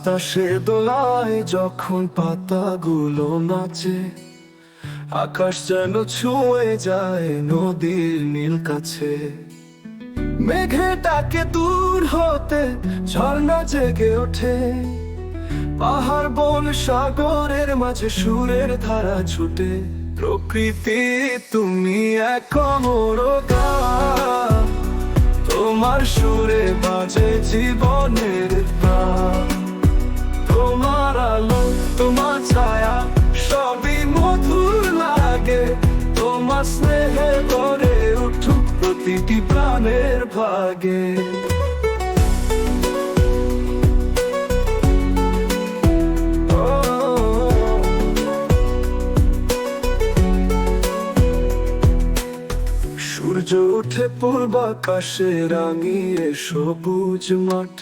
বাতাসে দোলায় যখন পাতাগুলো নাচে, আকাশ যেন ছুঁয়ে যায় নদীর নীল কাছে। মেঘে ডাকে দূর হতে ঝর্ণা জেগে ওঠে, পাহাড় বন সাগরের মাঝে সুরের ধারা ছুটে। প্রকৃতি তুমি এক অমর গান, তোমার সুরে বাজে জীবনের প্রাণ। তোমার আলো তোমার ছায়া সবই মধুর লাগে, তোমার স্নেহে গড়ে উঠুক প্রতিটি প্রাণের ভাগে। সূর্য উঠে পূর্বাকাশে রাঙিয়ে সবুজ মাঠ,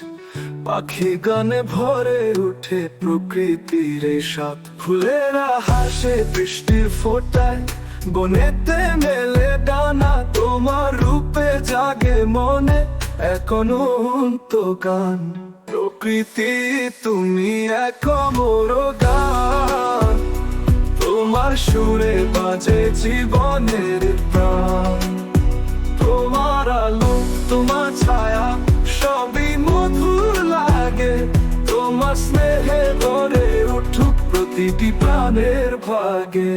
পাখি গানে ভরে উঠে প্রকৃতির সাথ। ফুলেরা হাসে বৃষ্টির ফোঁটায়, বনেতে মেলে ডানা, তোমার রূপে জাগে মনে এক অনন্ত গান। প্রকৃতি তুমি এক অমর গান, তোমার সুরে বাজে জীবনের প্রাণ। তোমার আলো তোমার ছায়া সবই মধুর লাগে, তোমার স্নেহে গড়ে উঠুক প্রতিটি প্রাণের ভাগে।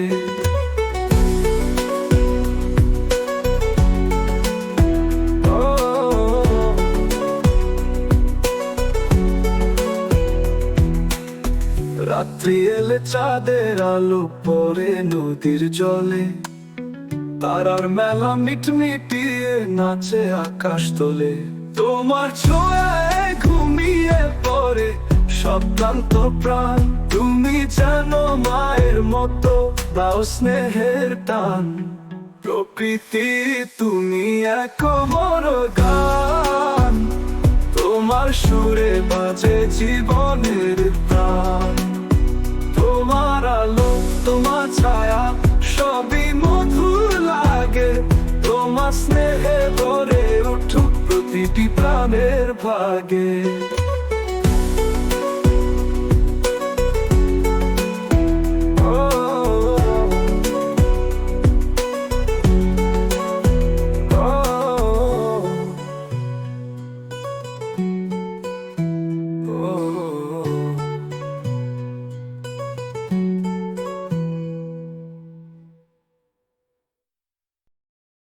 রাত্রি এলে চাঁদের আলো পড়ে নদীর জলে, তারার মেলা মিটমিটিয়ে নাচে আকাশ তোলে। তোমার ছোঁয়ায় ঘুমিয়ে পড়ে সব ক্লান্ত প্রাণ, তুমি জানো মায়ের মতো দাও স্নেহের টান। প্রকৃতি তুমি এক অমর গান, তোমার সুরে বাজে জীবনের প্রাণ। তোমার আলো তোমার ছায়া সবই মধুর লাগে, তোমার স্নেহে গড়ে উঠুক প্রতিটি প্রাণের ভাগে।